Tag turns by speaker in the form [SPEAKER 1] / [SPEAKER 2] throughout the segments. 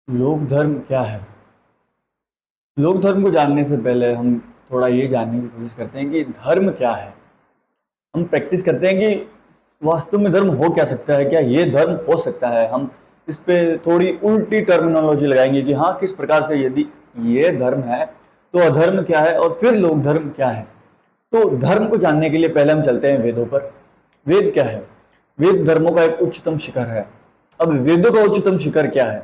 [SPEAKER 1] लोक धर्म क्या है? लोक धर्म को जानने से पहले हम थोड़ा ये जानने की कोशिश करते हैं कि धर्म क्या है। हम प्रैक्टिस करते हैं कि वास्तव में धर्म हो क्या सकता है, क्या ये धर्म हो सकता है। हम इस पे थोड़ी उल्टी टर्मिनोलॉजी लगाएंगे कि हाँ, किस प्रकार से यदि ये धर्म है तो अधर्म क्या है और फिर लोक धर्म क्या है। तो धर्म को जानने के लिए पहले हम चलते हैं वेदों पर। वेद क्या है? वेद धर्मों का एक उच्चतम शिखर है। अब वेदों का उच्चतम शिखर क्या है?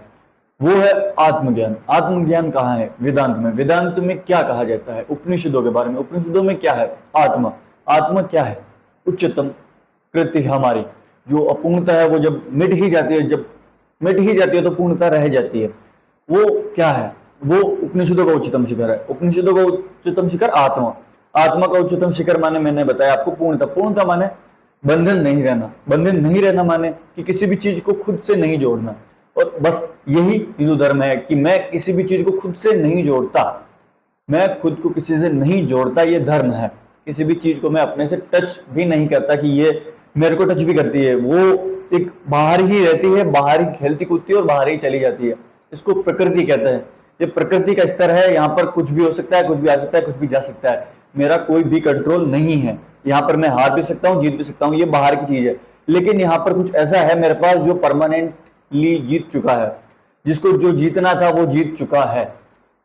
[SPEAKER 1] वो है आत्मज्ञान। आत्मज्ञान कहाँ है? वेदांत में। वेदांत में क्या कहा जाता है? उपनिषदों के बारे में। उपनिषदों में क्या है? आत्मा। आत्मा क्या है? उच्चतम कृति हमारी जो अपूर्णता है, वो जब मिट ही जाती है, जब मिट ही जाती है तो पूर्णता रह जाती है। वो क्या है? वो उपनिषदों का उच्चतम शिखर है। उपनिषदों का उच्चतम शिखर आत्मा। आत्मा का उच्चतम शिखर माने, मैंने बताया आपको, पूर्णता। पूर्णता माने बंधन नहीं रहना। बंधन नहीं रहना माने कि किसी भी चीज को खुद से नहीं जोड़ना। और बस यही हिंदू धर्म है कि मैं किसी भी चीज को खुद से नहीं जोड़ता, मैं खुद को किसी से नहीं जोड़ता, ये धर्म है। किसी भी चीज को मैं अपने से टच भी नहीं करता कि ये मेरे को टच भी करती है। वो एक बाहर ही रहती है, बाहर ही खेलती कूदती है और बाहर ही चली जाती है। इसको प्रकृति कहते हैं। ये प्रकृति का स्तर है। यहाँ पर कुछ भी हो सकता है, कुछ भी आ सकता है, कुछ भी जा सकता है। मेरा कोई भी कंट्रोल नहीं है। यहाँ पर मैं हार भी सकता हूँ, जीत भी सकता हूँ, ये बाहर की चीज है। लेकिन यहाँ पर कुछ ऐसा है मेरे पास जो परमानेंटली जीत चुका है। जिसको जो जीतना था वो जीत चुका है।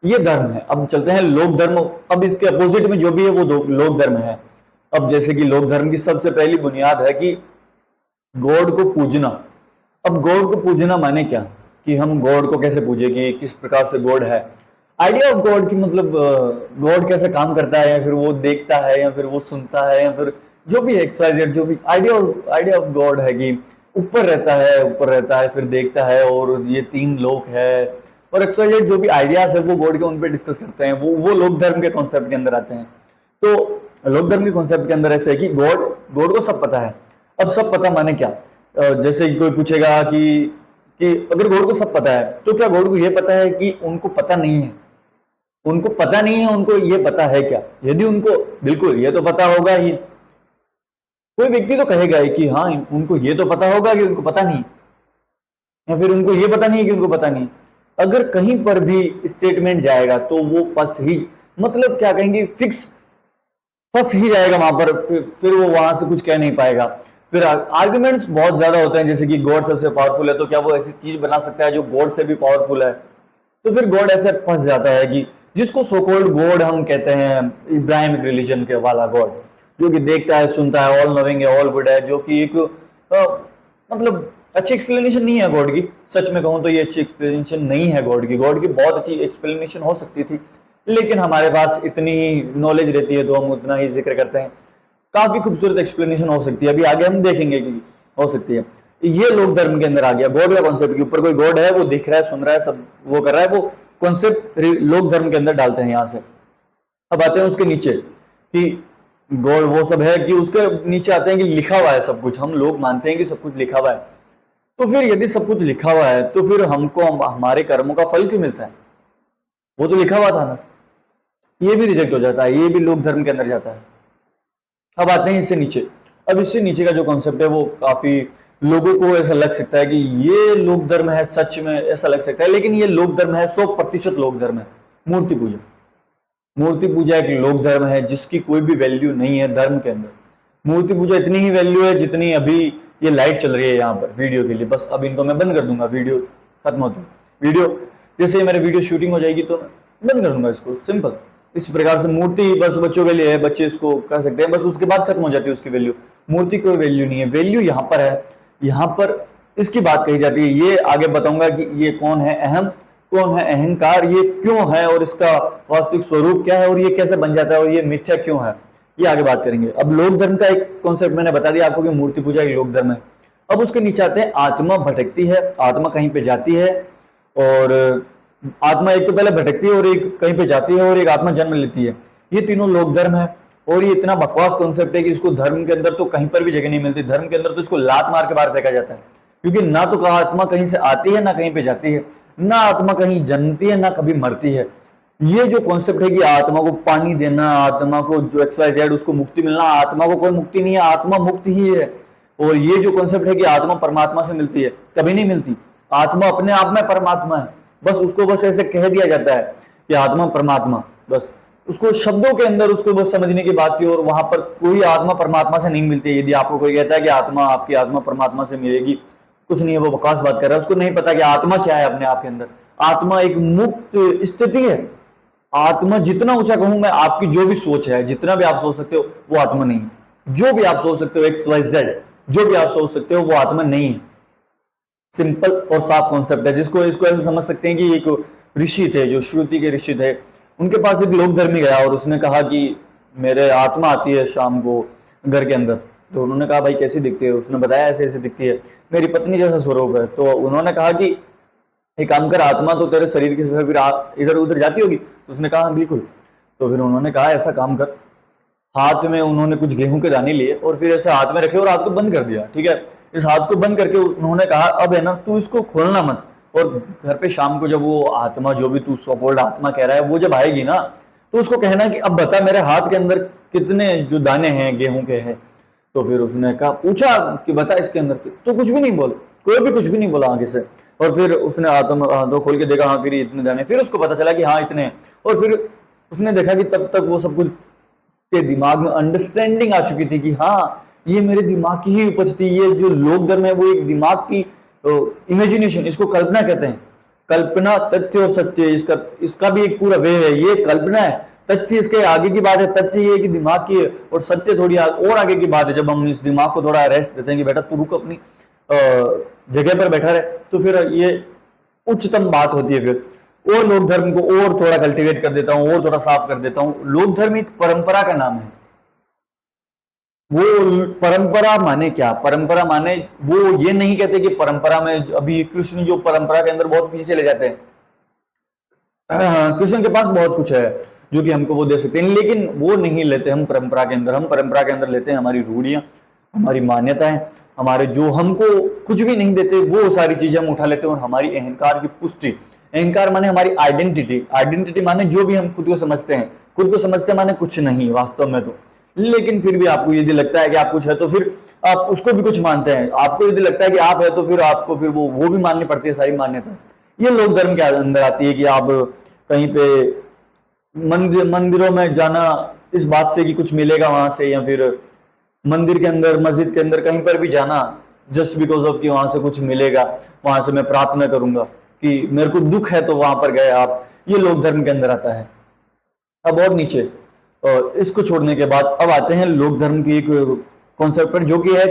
[SPEAKER 1] ये धर्म है। अब चलते हैं लोक धर्म। अब इसके अपोजिट में जो भी है वो लोक धर्म है। अब जैसे कि लोक धर्म की सबसे पहली बुनियाद है कि गॉड को पूजना। अब गॉड को पूजना माने क्या? कि हम गॉड को कैसे पूजेंगे, किस प्रकार से गॉड है। आइडिया ऑफ गॉड की मतलब गॉड कैसे काम करता है, या फिर वो देखता है, या फिर वो सुनता है, या फिर जो भी एक्सवाइजेड, जो भी आइडिया ऑफ गॉड है कि ऊपर रहता है, ऊपर रहता है, फिर देखता है, और ये तीन लोक है, और एक्सवाइजेड जो भी आइडियाज है वो गॉड के उन पे डिस्कस करते हैं। वो लोक धर्म के कॉन्सेप्ट के अंदर आते हैं। तो लोक धर्म के कॉन्सेप्ट के अंदर ऐसे है कि गॉड गॉड को सब पता है। अब सब पता माने क्या? जैसे कोई पूछेगा कि अगर गॉड को सब पता है तो क्या गॉड को ये पता है कि उनको पता नहीं है? उनको पता नहीं है, उनको ये पता है क्या? यदि उनको बिल्कुल ये तो पता होगा ही, कोई व्यक्ति तो कहेगा ही कि हाँ, उनको ये तो पता होगा कि उनको पता नहीं, या फिर उनको ये पता नहीं है कि उनको पता नहीं। अगर कहीं पर भी स्टेटमेंट जाएगा तो वो फंस ही, मतलब क्या कहेंगे, फंस ही जाएगा वहां पर। फिर वो वहां से कुछ कह नहीं पाएगा। फिर आर्गुमेंट्स बहुत ज्यादा होते हैं, जैसे कि गॉड सबसे पावरफुल है तो क्या वो ऐसी चीज बना सकता है जो गॉड से भी पावरफुल है? तो फिर गॉड ऐसे फंस जाता है कि जिसको सो कॉल्ड गॉड हम कहते हैं, इब्राहिमिक रिलीजन के वाला गॉड, जो कि देखता है, सुनता है, ऑल नोविंग है, ऑल गुड है, जो कि एक मतलब अच्छी एक्सप्लेनेशन नहीं है गॉड की। सच में कहूं तो ये अच्छी एक्सप्लेनेशन नहीं है गॉड की। गॉड की बहुत अच्छी एक्सप्लेनेशन हो सकती थी, लेकिन हमारे पास इतनी नॉलेज रहती है तो हम उतना ही जिक्र करते हैं। काफी खूबसूरत एक्सप्लेनेशन हो सकती है, अभी आगे हम देखेंगे कि हो सकती है। ये लोक धर्म के अंदर आ गया गॉड का कॉन्सेप्ट, के ऊपर कोई गॉड है, वो दिख रहा है, सुन रहा है, सब वो कर रहा है, वो कॉन्सेप्ट लोक धर्म के अंदर डालते हैं यहां से। अब आते हैं उसके नीचे कि गॉड वो सब है, कि उसके नीचे आते हैं कि लिखा हुआ है सब कुछ। हम लोग मानते हैं कि सब कुछ लिखा हुआ है। तो फिर यदि सब कुछ लिखा हुआ है तो फिर हमको हमारे कर्मों का फल क्यों मिलता है? वो तो लिखा हुआ था ना। ये भी रिजेक्ट हो जाता है, ये भी लोक धर्म के अंदर जाता है। अब आते हैं इससे नीचे। अब इससे नीचे का जो कॉन्सेप्ट है वो काफी लोगों को ऐसा लग सकता है कि ये लोक धर्म है, सच में ऐसा लग सकता है, लेकिन ये लोक धर्म है, 100% लोक धर्म है। मूर्ति पूजा। मूर्ति पूजा एक लोक धर्म है जिसकी कोई भी वैल्यू नहीं है धर्म के अंदर। मूर्ति पूजा इतनी ही वैल्यू है जितनी अभी ये लाइट चल रही है यहाँ पर वीडियो के लिए। बस अब इनको मैं बंद कर दूंगा, वीडियो खत्म होती है। वीडियो जैसे मेरी वीडियो शूटिंग हो जाएगी तो बंद कर दूंगा इसको, सिंपल। इस प्रकार से मूर्ति बस बच्चों के लिए है, बच्चे इसको कर सकते हैं, बस उसके बाद खत्म हो जाती है उसकी वैल्यू। मूर्ति कोई वैल्यू नहीं है। वैल्यू यहाँ पर है, यहाँ पर इसकी बात कही जाती है। ये आगे बताऊंगा कि ये कौन है अहम, कौन है अहंकार, ये क्यों है, और इसका वास्तविक स्वरूप क्या है, और ये कैसे बन जाता है, और ये मिथ्या क्यों है, ये आगे बात करेंगे। अब लोक धर्म का एक कॉन्सेप्ट मैंने बता दिया आपको कि मूर्ति पूजा एक लोक धर्म है। अब उसके नीचे आते हैं आत्मा भटकती है, आत्मा कहीं पे जाती है, और आत्मा एक तो पहले भटकती है, और एक कहीं पे जाती है, और एक आत्मा जन्म लेती है। ये तीनों लोक धर्म है। और ये इतना बकवास कॉन्सेप्ट है कि इसको धर्म के अंदर तो कहीं पर भी जगह नहीं मिलती। धर्म के अंदर तो इसको लात मार के बाहर फेंका जाता है, क्योंकि ना तो आत्मा कहीं से आती है, ना कहीं पे जाती है, ना आत्मा कहीं जन्मती है, ना कभी मरती है। ये जो कॉन्सेप्ट है कि आत्मा को पानी देना, आत्मा को जो XYZ उसको मुक्ति मिलना, आत्मा को कोई मुक्ति नहीं है, आत्मा मुक्त ही है। और ये जो कॉन्सेप्ट है कि आत्मा परमात्मा से मिलती है, कभी नहीं मिलती। आत्मा अपने आप में परमात्मा है। बस उसको बस ऐसे कह दिया जाता है कि आत्मा परमात्मा, बस उसको शब्दों के अंदर उसको बस समझने की बात थी। और वहां पर कोई आत्मा परमात्मा से नहीं मिलती है। यदि आपको कोई कहता है कि आत्मा, आपकी आत्मा परमात्मा से मिलेगी, कुछ नहीं है, वो बकवास बात कर रहा है। उसको नहीं पता कि आत्मा क्या है अपने आप के अंदर। आत्मा एक मुक्त स्थिति है। आत्मा जितना ऊंचा कहूं मैं, आपकी जो भी सोच है, जितना भी आप सोच सकते हो, वो आत्मा नहीं है। जो भी आप सोच सकते हो, एक्स वाई जेड, जो भी आप सोच सकते हो, वो आत्मा नहीं है। सिंपल और साफ कॉन्सेप्ट है, जिसको इसको ऐसे समझ सकते हैं कि एक ऋषि थे, जो श्रुति के ऋषि थे, उनके पास एक लोक धर्मी गया और उसने कहा कि मेरे आत्मा आती है शाम को घर के अंदर। तो उन्होंने कहा भाई कैसी दिखती है? उसने बताया ऐसे ऐसे दिखती है, मेरी पत्नी जैसा स्वरूप है। तो उन्होंने कहा कि एक काम कर, आत्मा तो तेरे शरीर के फिर इधर उधर जाती होगी। तो उसने कहा बिल्कुल। तो फिर उन्होंने कहा ऐसा काम कर, हाथ में उन्होंने कुछ गेहूं के दाने लिए और फिर ऐसे हाथ में रखे और हाथ को बंद कर दिया, ठीक है। इस हाथ को बंद करके उन्होंने कहा अब है ना, तू इसको खोलना मत। और घर पे शाम को जब वो आत्मा, जो भी तू सो कॉल्ड आत्मा कह रहा है, वो जब आएगी ना, तो उसको कहना कि अब बता मेरे हाथ के अंदर कितने जो दाने हैं गेहूं के हैं। तो फिर उसने कहा, पूछा कि बता इसके अंदर के, तो कुछ भी नहीं बोल, कोई भी कुछ भी नहीं बोला आगे से। और फिर उसने हाथों खोल के देखा, हाँ फिर इतने दाने। फिर उसको पता चला कि हाँ इतने हैं। और फिर उसने देखा कि तब तक वो सब कुछ के दिमाग में अंडरस्टैंडिंग आ चुकी थी कि हाँ ये मेरे दिमाग की ही उपज थी। ये जो लोक धर्म है वो एक दिमाग की इमेजिनेशन, इसको कल्पना कहते हैं। कल्पना, तथ्य और सत्य, इसका भी एक पूरा वे है। ये कल्पना है, तथ्य इसके आगे की बात है। तथ्य ये कि दिमाग की है, और सत्य थोड़ी और आगे की बात है। जब हम इस दिमाग को थोड़ा रेस्ट देते हैं कि बेटा तू रुक, अपनी जगह पर बैठा रहे, तो फिर ये उच्चतम बात होती है। फिर और लोक धर्म को और थोड़ा कल्टीवेट कर देता हूं, और थोड़ा साफ कर देता हूं। लोक धर्म एक परंपरा का नाम है। वो परंपरा माने क्या? परंपरा माने वो ये नहीं कहते कि परंपरा में, अभी कृष्ण जो परंपरा के अंदर बहुत पीछे चले जाते हैं। कृष्ण के पास बहुत कुछ है जो कि हमको वो दे सकते हैं, लेकिन वो नहीं लेते हम परंपरा के अंदर। हम परंपरा के अंदर लेते हैं हमारी रूढ़ियां, हमारी मान्यताएं, हमारे जो हमको कुछ भी नहीं देते वो सारी चीजें हम उठा लेते हैं। और हमारी अहंकार की पुष्टि, अहंकार माने हमारी आइडेंटिटी, आइडेंटिटी माने जो भी हम खुद को समझते हैं। खुद को समझते माने कुछ नहीं वास्तव में तो। लेकिन फिर भी आपको यदि लगता है कि आप कुछ है, तो फिर आप उसको भी कुछ मानते हैं। आपको यदि लगता है कि आप है, तो फिर आपको फिर वो भी माननी पड़ती है सारी मान्यता। ये लोक धर्म के अंदर आती है कि आप कहीं पे मंदिरों में जाना इस बात से कि कुछ मिलेगा वहां से, या फिर मंदिर के अंदर, मस्जिद के अंदर कहीं पर भी जाना जस्ट बिकॉज ऑफ कि वहां से कुछ मिलेगा, वहां से मैं प्रार्थना करूंगा कि मेरे को दुख है तो वहां पर गए आप। ये लोक धर्म के अंदर आता है। अब और नीचे, और इसको छोड़ने के बाद अब आते हैं लोक धर्म की एक कॉन्सेप्ट पर, जो कि है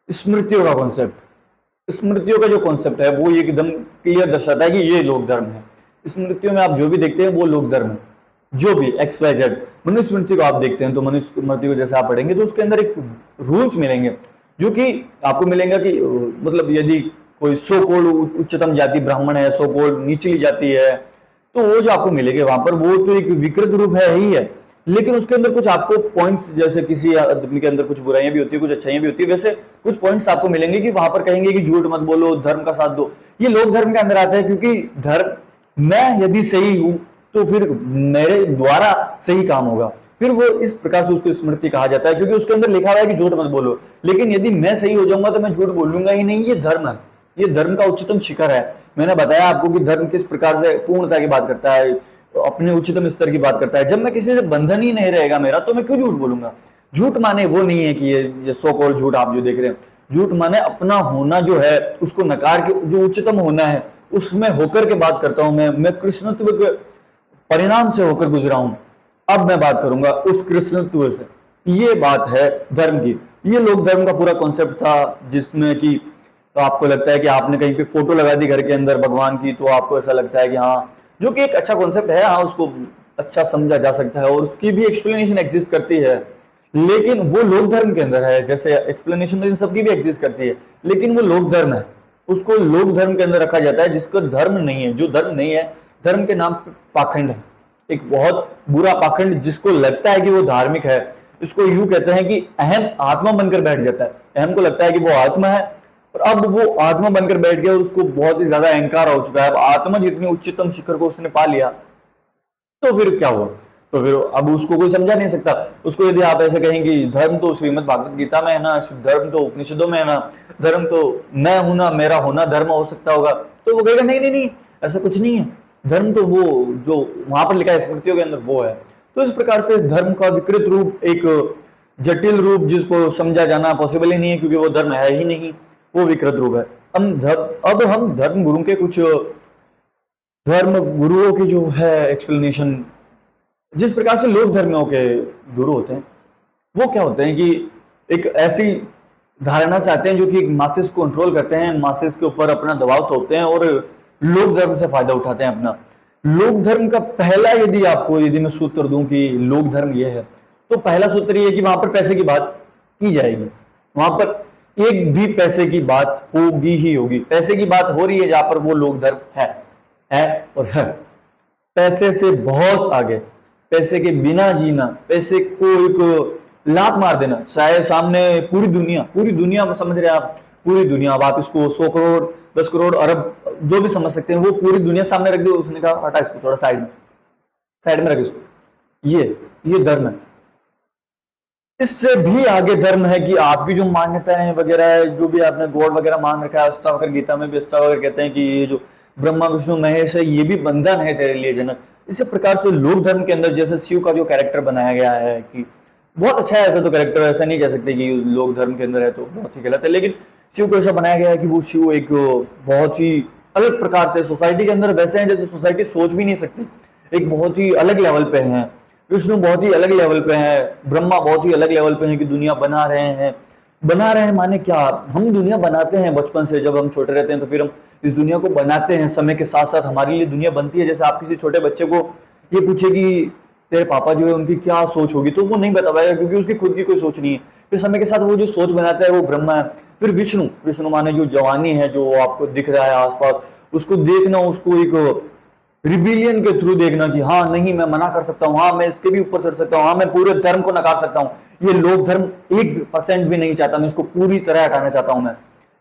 [SPEAKER 1] स्मृतियों का कॉन्सेप्ट। स्मृतियों का जो कॉन्सेप्ट है वो एकदम क्लियर दर्शाता है कि ये लोक धर्म है। स्मृतियों में आप जो भी देखते हैं वो लोक धर्म है। जो भी एक्स वाई जेड मनुस्मृति को आप देखते हैं, तो मनुस्मृति को जैसे आप पढ़ेंगे तो उसके अंदर एक रूल्स मिलेंगे, जो कि आपको मिलेंगे कि मतलब यदि कोई सो कॉल्ड उच्चतम जाति ब्राह्मण है, सो कॉल्ड निचली जाति है, तो वो जो आपको मिलेंगे वहां पर, वो तो एक विकृत रूप है ही है। लेकिन उसके अंदर कुछ आपको पॉइंट्स, जैसे किसी आदमी के अंदर कुछ बुराइयां भी होती है, कुछ अच्छाइयां भी होती है, वैसे कुछ पॉइंट्स आपको मिलेंगे कि वहां पर कहेंगे कि झूठ मत बोलो, धर्म का साथ दो। ये लोक धर्म के अंदर आता है, क्योंकि धर्म, मैं यदि सही हूं तो फिर मेरे द्वारा सही काम होगा। फिर वो इस प्रकार से उसको स्मृति कहा जाता है, क्योंकि उसके अंदर लिखा हुआ है कि झूठ मत बोलो। लेकिन यदि मैं सही हो जाऊंगा तो मैं झूठ बोलूंगा ही नहीं। ये धर्म है, ये धर्म का उच्चतम शिखर है। मैंने बताया आपको कि धर्म किस प्रकार से पूर्णता की बात करता है, अपने उच्चतम स्तर की बात करता है। जब मैं किसी से बंधन ही नहीं रहेगा मेरा, तो मैं क्यों झूठ बोलूंगा? झूठ माने वो नहीं है कि ये सो कॉल्ड झूठ आप जो देख रहे हैं। झूठ माने अपना होना जो है उसको नकार के, जो उच्चतम होना है उसमें होकर के बात करता हूं। मैं कृष्णत्व के परिणाम से होकर गुजरा हूं। अब मैं बात करूंगा उस कृष्णत्व से। ये बात है धर्म की। ये लोक धर्म का पूरा कॉन्सेप्ट था, जिसमें कि तो आपको लगता है कि आपने कहीं पे फोटो लगा दी घर के अंदर भगवान की, तो आपको ऐसा लगता है कि हाँ, जो कि एक अच्छा कॉन्सेप्ट है, हाँ उसको अच्छा समझा जा सकता है और उसकी भी एक्सप्लेनेशन एग्जिस्ट करती है। लेकिन वो लोक धर्म के अंदर है। जैसे एक्सप्लेनेशन तो इन सबकी भी एग्जिस्ट करती है, लेकिन वो लोक धर्म है, उसको लोक धर्म के अंदर रखा जाता है, जिसका धर्म नहीं है। जो धर्म नहीं है, धर्म के नाम पे पाखंड है, एक बहुत बुरा पाखंड, जिसको लगता है कि वो धार्मिक है। इसको यूं कहते हैं कि अहम आत्मा बनकर बैठ जाता है। अहम को लगता है कि वो आत्मा है, और अब वो आत्मा बनकर बैठ गया और उसको बहुत ही ज्यादा अहंकार हो चुका है। अब आत्मा जितनी उच्चतम शिखर को उसने पा लिया, तो फिर क्या हुआ? तो फिर अब उसको कोई समझा नहीं सकता। उसको यदि आप ऐसे कहेंगे धर्म तो श्रीमद् भागवत गीता में है ना, धर्म तो उपनिषदों में है ना, धर्म तो मैं हूं ना, मेरा होना धर्म हो सकता होगा, तो वो कहेगा नहीं नहीं नहीं, ऐसा कुछ नहीं है। धर्म तो वो जो वहां पर लिखा है स्मृतियों के अंदर वो है। तो इस प्रकार से धर्म का विकृत रूप, एक जटिल रूप जिसको समझा जाना पॉसिबल ही नहीं है क्योंकि वो धर्म है ही नहीं, वो विकृत रूप है। अब हम धर्म गुरु के कुछ धर्म गुरुओं की जो है एक्सप्लेनेशन, जिस प्रकार से लोक धर्मियों के गुरु होते हैं वो क्या होते हैं कि एक ऐसी धारणा से आते हैं जो कि मासेस को कंट्रोल करते हैं, मासेस के ऊपर अपना दबाव थोपते हैं और लोक धर्म से फायदा उठाते हैं अपना। लोक धर्म का पहला यदि मैं सूत्र दूं कि लोक धर्म ये है, तो पहला सूत्र ये है कि वहां पर पैसे की बात की जाएगी, वहां पर एक भी पैसे की बात होगी ही होगी। पैसे की बात हो रही है जहां पर वो लोक धर्म है और है। पैसे से बहुत आगे, पैसे के बिना जीना, पैसे को एक लात मार देना, चाहे सामने पूरी दुनिया समझ रहे हैं आप, पूरी दुनिया, अब आप इसको 100 करोड़ 10 करोड़ अरब जो भी समझ सकते हैं, वो पूरी दुनिया सामने रख दो। उसने कहा हटा इसको थोड़ा साइड में रख इसको, ये धर्म है। इससे भी आगे धर्म है कि आपकी जो मान्यताएं वगैरह है, जो भी आपने गॉड वगैरह मान रखा है, अष्टावक्र गीता में भी अष्टावक्र कहते हैं कि ये जो ब्रह्मा विष्णु महेश है ये भी बंधन है तेरे लिए जनक। इसी प्रकार से लोक धर्म के अंदर जैसे शिव का जो कैरेक्टर बनाया गया है कि बहुत अच्छा है, ऐसा तो कैरेक्टर ऐसा नहीं कह सकते कि लोक धर्म के अंदर है तो बहुत ही गलत है, लेकिन शिव को ऐसा बनाया गया है कि वो शिव एक बहुत ही अलग प्रकार से सोसाइटी के अंदर वैसे हैं जैसे सोसाइटी सोच भी नहीं सकती, एक बहुत ही अलग लेवल पे हैं। विष्णु बहुत ही अलग लेवल पे है, ब्रह्मा बहुत ही अलग लेवल पे है कि दुनिया बना रहे हैं माने क्या, हम दुनिया बनाते हैं बचपन से, जब हम छोटे रहते हैं तो फिर हम इस दुनिया को बनाते हैं, समय के साथ साथ हमारे लिए दुनिया बनती है। जैसे आप किसी छोटे बच्चे को ये पूछे कि तेरे पापा जो है उनकी क्या सोच होगी, तो वो नहीं बता पाएगा क्योंकि उसकी खुद की कोई सोच नहीं है। फिर समय के साथ वो जो सोच बनाता है वो ब्रह्मा है। फिर विष्णु माने जो जवानी है, जो आपको दिख रहा है आसपास, उसको देखना, उसको एक रिबिलियन के थ्रू देखना कि हाँ नहीं मैं मना कर सकता हूँ, हाँ मैं इसके भी ऊपर चढ़ सकता हूँ, हाँ मैं पूरे धर्म को नकार सकता हूँ, ये लोक धर्म 1% भी नहीं चाहता, मैं इसको पूरी तरह हटाना चाहता हूं मैं।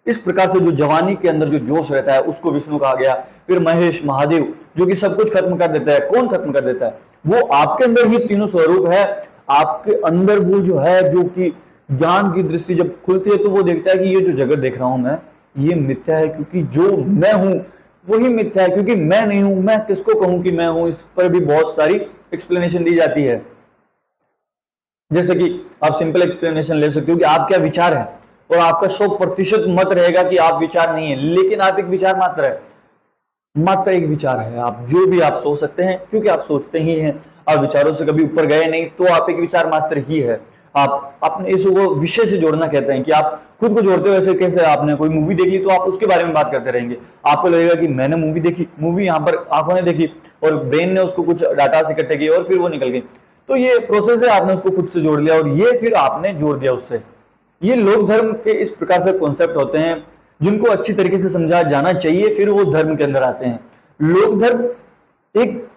[SPEAKER 1] इस प्रकार से जो जवानी के अंदर जो जोश रहता है उसको विष्णु कहा गया। फिर महेश महादेव जो कि सब कुछ खत्म कर देता है। कौन खत्म कर देता है? वो आपके अंदर ही तीनों स्वरूप है, आपके अंदर वो जो है, जो कि ज्ञान की दृष्टि जब खुलती है तो वो देखता है कि ये जो जगत देख रहा हूं मैं, ये मिथ्या है, क्योंकि जो मैं हूं वही मिथ्या है, क्योंकि मैं नहीं हूं, मैं किसको कहूं कि मैं हूं। इस पर भी बहुत सारी एक्सप्लेनेशन दी जाती है। जैसे कि आप सिंपल एक्सप्लेनेशन ले सकते हो कि आप क्या विचार है, और आपका 100% मत रहेगा कि आप विचार नहीं है, लेकिन आप एक विचार मात्र है, मात्र एक विचार है। आप जो भी आप सोच सकते हैं क्योंकि आप सोचते ही हैं, आप विचारों से कभी ऊपर गए नहीं, तो आप एक विचार मात्र ही है। आप अपने इस वो विषय से जोड़ना कहते हैं कि आप खुद को जोड़ते हो। ऐसे कैसे? आपने कोई मूवी देख ली तो आप उसके बारे में बात करते रहेंगे, आपको लगेगा कि मैंने मूवी देखी, मूवी यहाँ पर आंखों ने देखी और ब्रेन ने उसको कुछ डाटा इकट्ठे किए और फिर वो निकल गई। तो ये प्रोसेस है, आपने उसको खुद से जोड़ लिया और ये फिर आपने जोड़ दिया उससे। ये लोक धर्म के इस प्रकार से कॉन्सेप्ट होते हैं जिनको अच्छी तरीके से समझा जाना चाहिए, फिर वो धर्म के अंदर आते हैं। लोक धर्म एक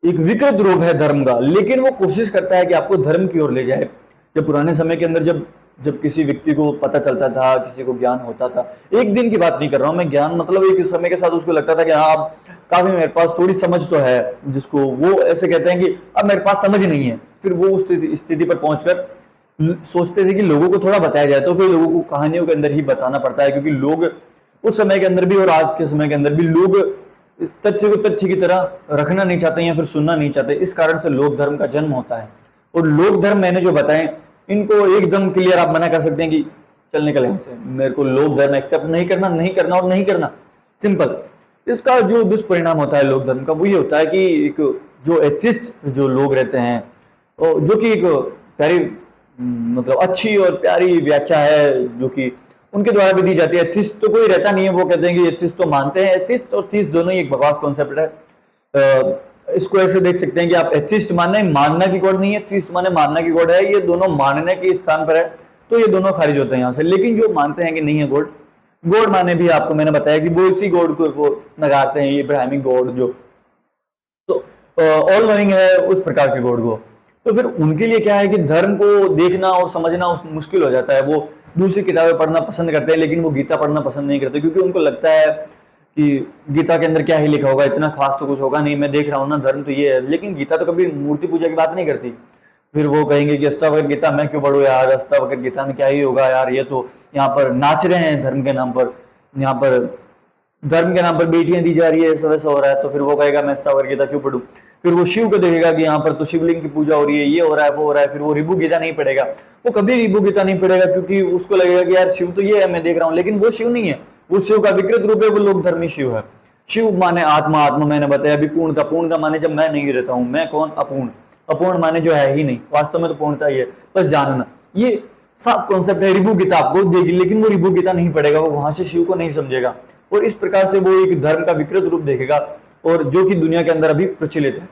[SPEAKER 1] एक विकृत रूप है धर्म का, लेकिन वो कोशिश करता है कि आपको धर्म की ओर ले जाए। जब पुराने समय के अंदर जब किसी व्यक्ति को पता चलता था, किसी को ज्ञान होता था, एक दिन की बात नहीं कर रहा हूं मैं, ज्ञान मतलब एक समय के साथ उसको लगता था कि हाँ अब काफी मेरे पास थोड़ी समझ तो है, जिसको वो ऐसे कहते हैं कि अब मेरे पास समझ नहीं है। फिर वो उस स्थिति पर पहुंचकर सोचते थे कि लोगों को थोड़ा बताया जाए, तो फिर लोगों को कहानियों के अंदर ही बताना पड़ता है, क्योंकि लोग उस समय के अंदर भी और आज के समय के अंदर भी लोग तथ्य को तथ्य की तरह रखना नहीं चाहते या फिर सुनना नहीं चाहते। इस कारण से लोक धर्म का जन्म होता है। और लोक धर्म मैंने जो बताए, इनको एकदम क्लियर आप मना कर सकते हैं कि चल निकल यहाँ से, मेरे को लोक धर्म एक्सेप्ट नहीं करना, नहीं करना और नहीं करना, सिंपल। इसका जो दुष्परिणाम होता है लोक धर्म का, वो ये होता है कि एक जो एथिस्ट जो लोग रहते हैं, जो कि एक प्यारी मतलब अच्छी और प्यारी व्याख्या है जो कि उनके द्वारा भी दी जाती है। एथिस्ट तो कोई रहता नहीं है, वो कहते हैं कि एथिस्ट तो मानते हैं। एथिस्ट और थीस्ट दोनों ही एक बकवास कॉन्सेप्ट है। इसको ऐसे देख सकते हैं कि आप एथिस्ट मानना मानना की गॉड नहीं है, थीस्ट माने मानना की गॉड है, ये दोनों मानने के स्थान पर है, तो ये दोनों खारिज होते हैं यहाँ से। लेकिन जो मानते हैं कि नहीं है गॉड, गॉड माने भी आपको मैंने बताया कि वो इसी गॉड को वो नकारते हैं, इब्राहिमिक गॉड जो तो ऑल नोइंग है, उस प्रकार के गॉड को। तो फिर उनके लिए क्या है कि धर्म को देखना और समझना मुश्किल हो जाता है। वो दूसरी किताबें पढ़ना पसंद करते हैं, लेकिन वो गीता पढ़ना पसंद नहीं करते, क्योंकि उनको लगता है कि गीता के अंदर क्या ही लिखा होगा, इतना खास तो कुछ होगा नहीं, मैं देख रहा हूँ ना धर्म तो ये है। लेकिन गीता तो कभी मूर्ति पूजा की बात नहीं करती। फिर वो कहेंगे कि अष्टावक्र गीता मैं क्यों पढ़ूं यार, अष्टावक्र गीता में क्या ही होगा यार, ये तो यहाँ पर नाच रहे हैं धर्म के नाम पर, यहाँ पर धर्म के नाम पर बेटियां दी जा रही है, ऐसा वैसा हो रहा है, तो फिर वो कहेगा मैं स्थावर गीता क्यों पढ़ूं। फिर वो शिव को देखेगा कि यहाँ पर तो शिवलिंग की पूजा हो रही है, ये हो रहा है, वो हो रहा है, फिर वो रिभु गीता नहीं पढ़ेगा। वो कभी रिभु गीता नहीं पढ़ेगा, क्योंकि उसको लगेगा कि यार शिव तो ये है, मैं देख रहा हूँ, लेकिन वो शिव नहीं है, वो शिव का विकृत रूप है, वो लोक धर्मी शिव है। शिव माने आत्मा, आत्मा मैंने बताया अभी पूर्णता, पूर्णता माने जब मैं नहीं रहता हूं, मैं कौन, अपूर्ण, अपूर्ण माने जो है ही नहीं, वास्तव में तो पूर्णता ही है, बस जानना। ये सब कॉन्सेप्ट है। रिभु गीता आपको देगी, लेकिन वो रिभु गीता नहीं पढ़ेगा, वो वहां से शिव को नहीं समझेगा, और इस प्रकार से वो एक धर्म का विकृत रूप देखेगा, और जो कि दुनिया के अंदर अभी प्रचलित है।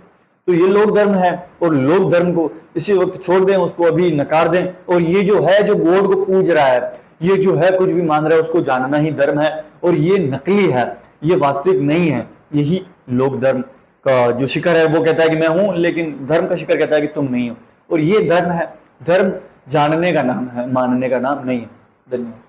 [SPEAKER 1] तो ये लोक धर्म है, और लोक धर्म को इसी वक्त छोड़ दें, उसको अभी नकार दें, और ये जो है, जो गॉड को पूज रहा है, ये जो है कुछ भी मान रहा है, उसको जानना ही धर्म है, और ये नकली है, ये वास्तविक नहीं है। यही लोक धर्म का जो शिखर है, वो कहता है कि मैं हूं, लेकिन धर्म का शिखर कहता है कि तुम नहीं हो, और ये धर्म है। धर्म जानने का नाम है, मानने का नाम नहीं है। धन्यवाद।